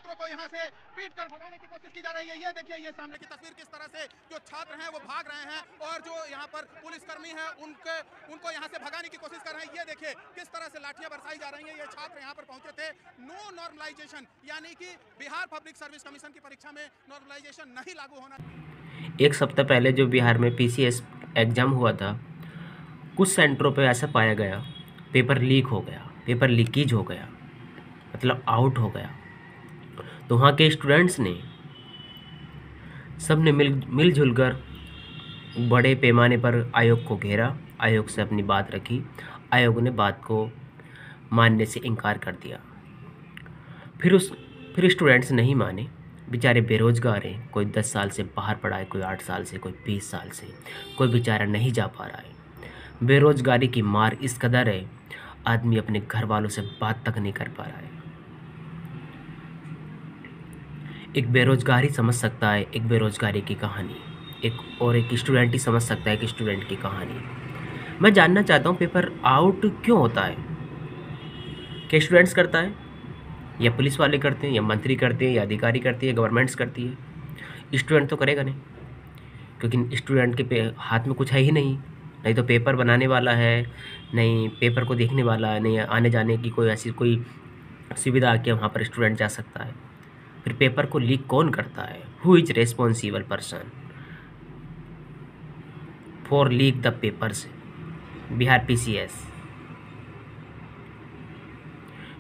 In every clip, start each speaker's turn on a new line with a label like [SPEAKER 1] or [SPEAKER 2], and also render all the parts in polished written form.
[SPEAKER 1] छात्रों को यहाँ से पीट कर भगाने की कोशिश की जा रही है। ये देखिए, ये सामने की तस्वीर किस तरह से जो छात्र हैं वो भाग रहे हैं और जो यहाँ पर पुलिसकर्मी हैं उनको यहाँ से भगाने की कोशिश कर रहे हैं। ये देखिए किस तरह से लाठियां बरसाई जा रही हैं। ये छात्र यहाँ पर पहुंचे थे। नो नॉर्मलाइजेशन, यानी कि बिहार पब्लिक सर्विस कमीशन की परीक्षा में नॉर्मलाइजेशन नहीं लागू होना।
[SPEAKER 2] एक सप्ताह पहले जो बिहार में पीसीएस एग्ज़ाम हुआ था, कुछ सेंटरों पे ऐसा पाया गया, पेपर लीक हो गया, पेपर लीकेज हो गया, मतलब आउट हो गया। तो वहाँ के स्टूडेंट्स ने सब ने मिलजुल कर बड़े पैमाने पर आयोग को घेरा, आयोग से अपनी बात रखी। आयोग ने बात को मानने से इनकार कर दिया। फिर स्टूडेंट्स नहीं माने। बेचारे बेरोज़गार हैं, कोई 10 साल से बाहर पढ़ा है, कोई 8 साल से, कोई 20 साल से, कोई बेचारा नहीं जा पा रहा है। बेरोज़गारी की मार इस कदर है, आदमी अपने घर वालों से बात तक नहीं कर पा रहा है। एक बेरोज़गार ही समझ सकता है एक बेरोज़गारी की कहानी, एक स्टूडेंट ही समझ सकता है एक स्टूडेंट की कहानी। मैं जानना चाहता हूँ पेपर आउट क्यों होता है? क्या स्टूडेंट्स करता है, या पुलिस वाले करते हैं, या मंत्री करते हैं, या अधिकारी करती है, गवर्नमेंट्स करती है? स्टूडेंट तो करेगा नहीं, क्योंकि स्टूडेंट के हाथ में कुछ है ही नहीं तो पेपर बनाने वाला है, नहीं पेपर को देखने वाला है, नहीं आने जाने की कोई ऐसी कोई सुविधा कि वहाँ पर स्टूडेंट जा सकता है। फिर पेपर को लीक कौन करता है? Who is responsible person for leak the papers? Bihar PCS.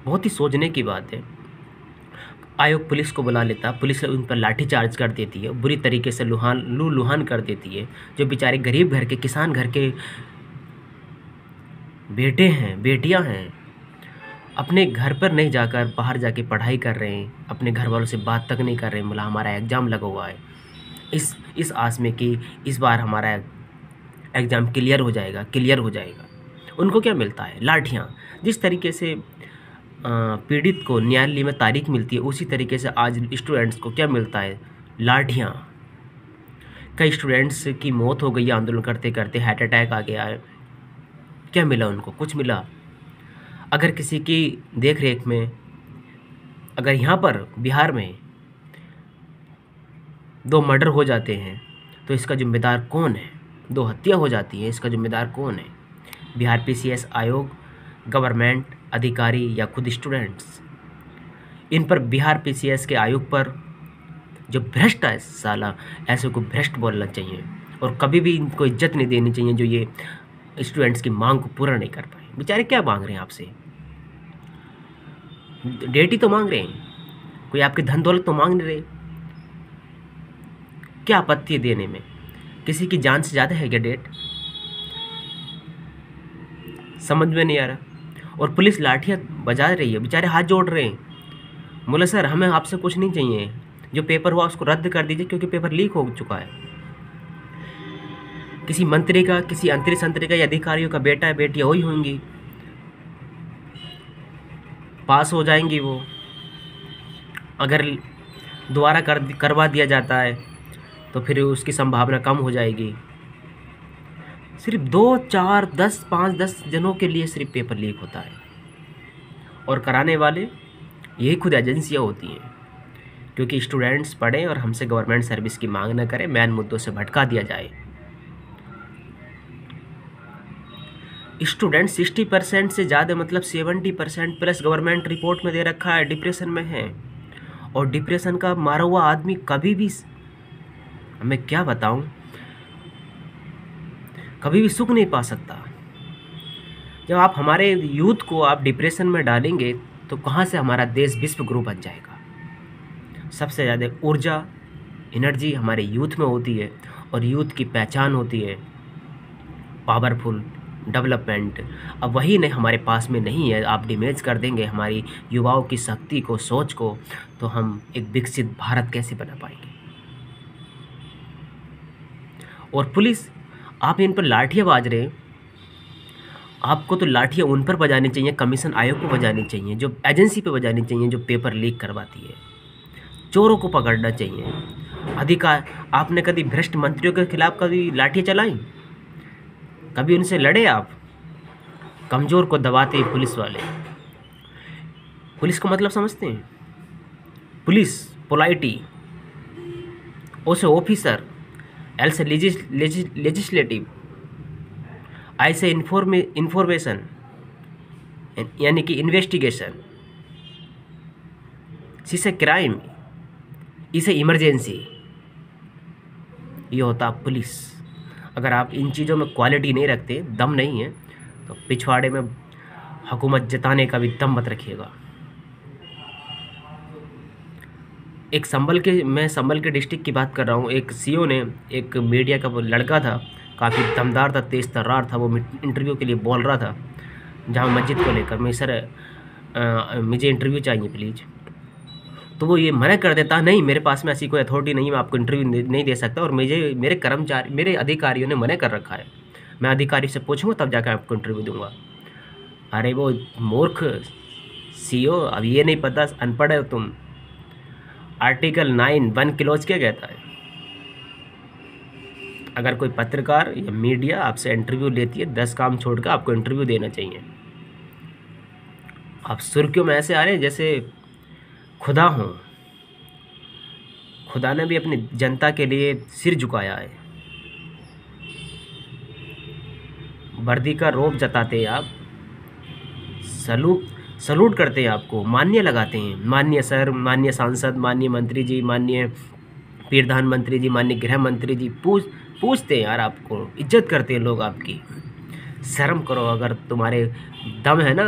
[SPEAKER 2] बहुत ही सोचने की बात है। आयोग पुलिस को बुला लेता, पुलिस उन पर लाठी चार्ज कर देती है, बुरी तरीके से लुहान कर देती है। जो बेचारे गरीब घर के, किसान घर के बेटे हैं, बेटियां हैं, अपने घर पर नहीं जाकर बाहर जाके पढ़ाई कर रहे हैं, अपने घर वालों से बात तक नहीं कर रहे हैं। बोला हमारा एग्ज़ाम लगा हुआ है, इस आस में कि इस बार हमारा एग्ज़ाम क्लियर हो जाएगा। उनको क्या मिलता है? लाठियाँ। जिस तरीके से पीड़ित को न्यायालय में तारीख मिलती है, उसी तरीके से आज स्टूडेंट्स को क्या मिलता है? लाठियाँ। कई स्टूडेंट्स की मौत हो गई आंदोलन करते करते, हार्ट अटैक आ गया है। क्या मिला उनको? कुछ मिला? अगर किसी की देख रेख में, अगर यहाँ पर बिहार में 2 मर्डर हो जाते हैं तो इसका जिम्मेदार कौन है? 2 हत्या हो जाती है, इसका जिम्मेदार कौन है? बिहार पीसीएस आयोग, गवर्नमेंट, अधिकारी, या खुद स्टूडेंट्स? इन पर बिहार पीसीएस के आयोग पर जो भ्रष्ट है साला, ऐसे को भ्रष्ट बोलना चाहिए और कभी भी इनको इज्जत नहीं देनी चाहिए जो ये स्टूडेंट्स की मांग को पूरा नहीं कर पाए। बेचारे क्या मांग रहे हैं आपसे? डेट ही तो मांग रहे हैं, कोई आपकी धन दौलत तो मांग नहीं रहे। क्या आपत्ति है देने में? किसी की जान से ज़्यादा है क्या डेट? समझ में नहीं आ रहा। और पुलिस लाठियाँ बजा रही है, बेचारे हाथ जोड़ रहे हैं। बोले सर हमें आपसे कुछ नहीं चाहिए, जो पेपर हुआ उसको रद्द कर दीजिए क्योंकि पेपर लीक हो चुका है। किसी मंत्री का, किसी अंतरी का या अधिकारियों का बेटा है, बेटियाँ वही होंगी, पास हो जाएंगी वो। अगर दोबारा करवा दिया जाता है तो फिर उसकी संभावना कम हो जाएगी। सिर्फ 2, 4, 10, 5, 10 जनों के लिए सिर्फ पेपर लीक होता है, और कराने वाले यही खुद एजेंसियाँ होती हैं। क्योंकि स्टूडेंट्स पढ़ें और हमसे गवर्नमेंट सर्विस की मांग न करें, मेन मुद्दों से भटका दिया जाए। स्टूडेंट 60% से ज़्यादा, मतलब 70% प्लस गवर्नमेंट रिपोर्ट में दे रखा है, डिप्रेशन में है। और डिप्रेशन का मारा हुआ आदमी कभी भी, मैं क्या बताऊं, कभी भी सुख नहीं पा सकता। जब आप हमारे यूथ को आप डिप्रेशन में डालेंगे तो कहाँ से हमारा देश विश्व गुरु बन जाएगा? सबसे ज़्यादा ऊर्जा, एनर्जी हमारे यूथ में होती है, और यूथ की पहचान होती है पावरफुल डेवलपमेंट। अब वही नहीं हमारे पास में नहीं है, आप डैमेज कर देंगे हमारी युवाओं की शक्ति को, सोच को, तो हम एक विकसित भारत कैसे बना पाएंगे? और पुलिस, आप इन पर लाठियाँ बाज रहे हैं। आपको तो लाठियाँ उन पर बजानी चाहिए, कमीशन आयोग को बजानी चाहिए, जो एजेंसी पे बजानी चाहिए जो पेपर लीक करवाती है। चोरों को पकड़ना चाहिए। अधिकार, आपने कभी भ्रष्ट मंत्रियों के खिलाफ कभी लाठियाँ चलाई? कभी उनसे लड़े आप? कमज़ोर को दबाते पुलिस वाले। पुलिस का मतलब समझते हैं? पुलिस पोलाइटी उसे ऑफिसर एल्स लेजिस्लेटिव ऐसे इंफॉर्मेशन यानी कि इन्वेस्टिगेशन इसे क्राइम इसे इमरजेंसी, ये होता पुलिस। अगर आप इन चीज़ों में क्वालिटी नहीं रखते, दम नहीं है, तो पिछवाड़े में हुकूमत जताने का भी दम मत रखिएगा। मैं संभल के डिस्ट्रिक्ट की बात कर रहा हूँ। एक सीओ ने, एक मीडिया का वो लड़का था, काफ़ी दमदार था, तेज़ तर्रार था, वो इंटरव्यू के लिए बोल रहा था जामा मस्जिद को लेकर। मैं सर मुझे इंटरव्यू चाहिए प्लीज़, तो वो ये मना कर देता, नहीं मेरे पास में ऐसी कोई अथॉरिटी नहीं है, मैं आपको इंटरव्यू नहीं दे सकता, और मेरे अधिकारियों ने मना कर रखा है, मैं अधिकारी से पूछूंगा तब जाकर आपको इंटरव्यू दूंगा। अरे वो मूर्ख सीओ, अब ये नहीं पता, अनपढ़ है तुम। आर्टिकल 9 1 क्लॉज क्या कहता है? अगर कोई पत्रकार या मीडिया आपसे इंटरव्यू लेती है, 10 काम छोड़कर आपको इंटरव्यू देना चाहिए। आप सुर्खियों में ऐसे आ रहे हैं जैसे खुदा हो। खुदा ने भी अपनी जनता के लिए सिर झुकाया है। वर्दी का रौब जताते हैं आप, सलूट करते हैं, आपको मान्य लगाते हैं, माननीय सर, माननीय सांसद, माननीय मंत्री जी, माननीय प्रधानमंत्री जी, माननीय गृह मंत्री जी, पूछते हैं यार, आपको इज्जत करते हैं लोग आपकी। शर्म करो, अगर तुम्हारे दम है ना,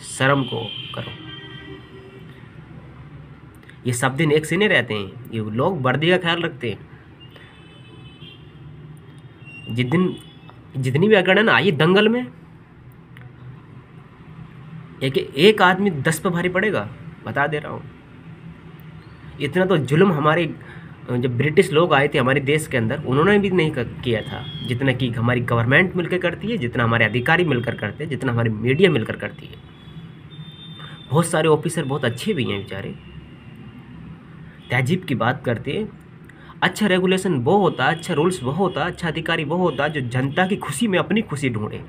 [SPEAKER 2] शर्म को करो। ये सब दिन एक से नहीं रहते हैं, ये लोग वर्दी का ख्याल रखते हैं। जितनी भी अगड़ ना आई दंगल में, एक आदमी 10 पे भारी पड़ेगा, बता दे रहा हूँ। इतना तो जुल्म हमारे जब ब्रिटिश लोग आए थे हमारे देश के अंदर, उन्होंने भी नहीं किया था जितना कि हमारी गवर्नमेंट मिलकर करती है, जितना हमारे अधिकारी मिलकर करते हैं, जितना हमारी मीडिया मिलकर करती है। बहुत सारे ऑफिसर बहुत अच्छे भी हैं बेचारे, तहजीब की बात करते हैं। अच्छा रेगुलेशन वो होता है, अच्छा रूल्स वो होता है, अच्छा अधिकारी वो होता है जो जनता की खुशी में अपनी खुशी ढूंढे,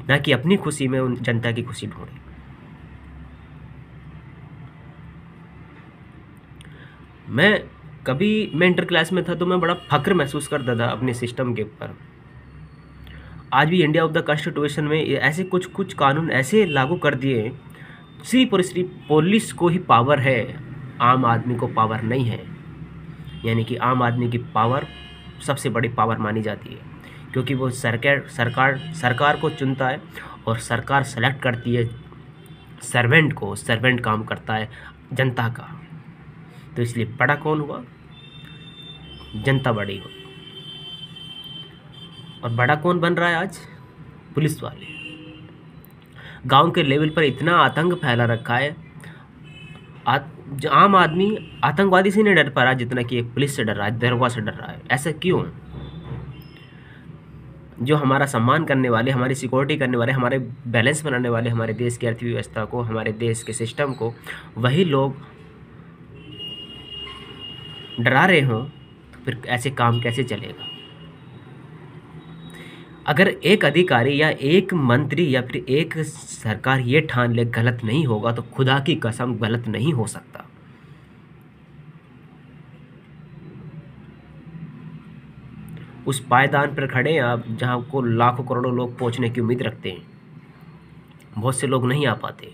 [SPEAKER 2] ना कि अपनी खुशी में उन जनता की खुशी ढूंढे। मैं इंटर क्लास में था तो मैं बड़ा फख्र महसूस करता था अपने सिस्टम के ऊपर। आज भी इंडिया ऑफ द कॉन्स्टिट्यूशन में ऐसे कुछ कानून ऐसे लागू कर दिए, सिर्फ और सिर्फ पुलिस को ही पावर है, आम आदमी को पावर नहीं है। यानी कि आम आदमी की पावर सबसे बड़ी पावर मानी जाती है, क्योंकि वो सरकार को चुनता है और सरकार सेलेक्ट करती है सर्वेंट को, सर्वेंट काम करता है जनता का। तो इसलिए बड़ा कौन हुआ? जनता बड़ी हो। और बड़ा कौन बन रहा है आज? पुलिस वाले। गांव के लेवल पर इतना आतंक फैला रखा है, आम आदमी आतंकवादी से नहीं डर पा रहा जितना कि एक पुलिस से डर रहा है, दरोगा से डर रहा है। ऐसा क्यों? जो हमारा सम्मान करने वाले, हमारी सिक्योरिटी करने वाले, हमारे बैलेंस बनाने वाले, हमारे देश की अर्थव्यवस्था को, हमारे देश के सिस्टम को, वही लोग डरा रहे हों, तो फिर ऐसे काम कैसे चलेगा? अगर एक अधिकारी या एक मंत्री या फिर एक सरकार ये ठान ले गलत नहीं होगा, तो खुदा की कसम गलत नहीं हो सकता। उस पायदान पर खड़े हैं आप जहां को लाखों करोड़ों लोग पहुंचने की उम्मीद रखते हैं। बहुत से लोग नहीं आ पाते।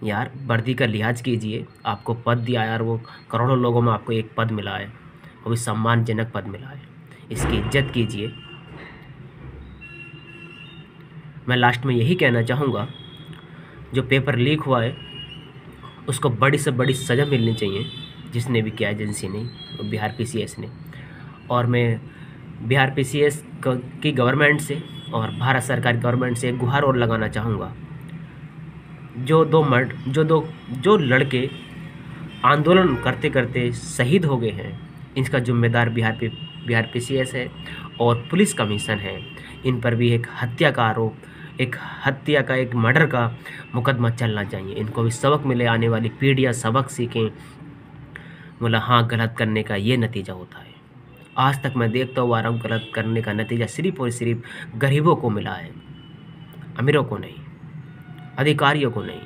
[SPEAKER 2] यार वर्दी का लिहाज कीजिए, आपको पद दिया यार, वो करोड़ों लोगों में आपको एक पद मिला है, वो भी सम्मानजनक पद मिला है, इसकी इज्जत कीजिए। मैं लास्ट में यही कहना चाहूँगा, जो पेपर लीक हुआ है उसको बड़ी से बड़ी सज़ा मिलनी चाहिए, जिसने भी किया, एजेंसी ने, बिहार PCS ने। और मैं बिहार PCS की गवर्नमेंट से और भारत सरकार की गवर्नमेंट से एक गुहार और लगाना चाहूँगा। जो लड़के आंदोलन करते करते शहीद हो गए हैं, इसका जिम्मेदार बिहार PCS है और पुलिस कमीशन है। इन पर भी एक हत्या का आरोप, एक मर्डर का मुकदमा चलना चाहिए। इनको भी सबक मिले, आने वाली पीढ़ियाँ सबक सीखें, बोला हाँ गलत करने का ये नतीजा होता है। आज तक मैं देखता हुआ आ रहा हूँ, गलत करने का नतीजा सिर्फ और सिर्फ गरीबों को मिला है, अमीरों को नहीं, अधिकारियों को नहीं।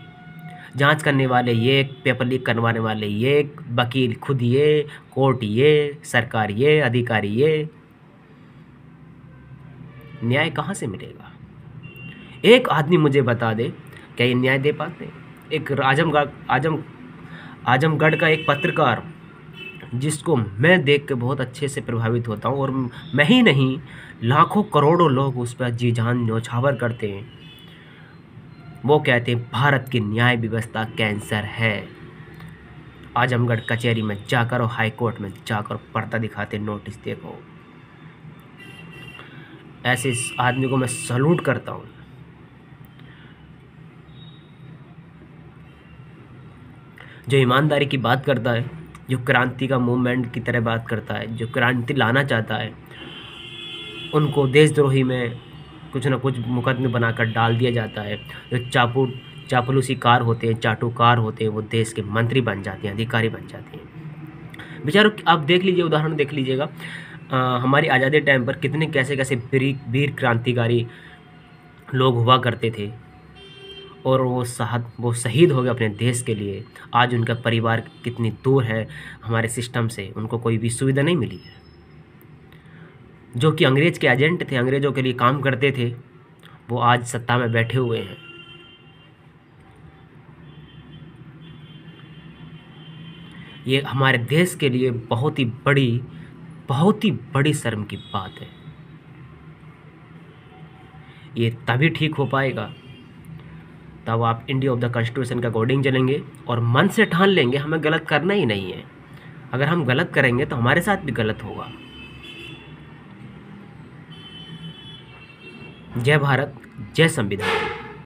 [SPEAKER 2] जांच करने वाले ये, पेपर लीक करवाने वाले ये, वकील खुद ये, कोर्ट ये, सरकार ये, अधिकारी ये। न्याय कहाँ से मिलेगा? एक आदमी मुझे बता दे, क्या ये न्याय दे पाते? एक आजमगढ़ का एक पत्रकार, जिसको मैं देख के बहुत अच्छे से प्रभावित होता हूँ, और मैं ही नहीं, लाखों करोड़ों लोग उस पर जी जान न्यौछावर करते हैं। वो कहते हैं भारत की न्याय व्यवस्था कैंसर है। आजमगढ़ कचहरी में जाकर और हाई कोर्ट में जाकर पर्दा दिखाते, नोटिस देखो। ऐसे इस आदमी को मैं सैल्यूट करता हूँ। जो ईमानदारी की बात करता है, जो क्रांति का मूवमेंट की तरह बात करता है, जो क्रांति लाना चाहता है, उनको देशद्रोही में कुछ ना कुछ मुकदमे बनाकर डाल दिया जाता है। जो चापलूसीकार होते हैं, चाटुकार होते हैं, वो देश के मंत्री बन जाते हैं, अधिकारी बन जाते हैं। बेचारों, आप देख लीजिए, उदाहरण देख लीजिएगा, हमारी आज़ादी टाइम पर कितने कैसे कैसे वीर क्रांतिकारी लोग हुआ करते थे, और वो शहीद हो गए अपने देश के लिए। आज उनका परिवार कितनी दूर है हमारे सिस्टम से, उनको कोई भी सुविधा नहीं मिली है। जो कि अंग्रेज के एजेंट थे, अंग्रेज़ों के लिए काम करते थे, वो आज सत्ता में बैठे हुए हैं। ये हमारे देश के लिए बहुत ही बड़ी शर्म की बात है। ये तभी ठीक हो पाएगा तब आप इंडिया ऑफ द कॉन्स्टिट्यूशन के अकॉर्डिंग चलेंगे और मन से ठान लेंगे हमें गलत करना ही नहीं है। अगर हम गलत करेंगे तो हमारे साथ भी गलत होगा। जय भारत, जय संविधान।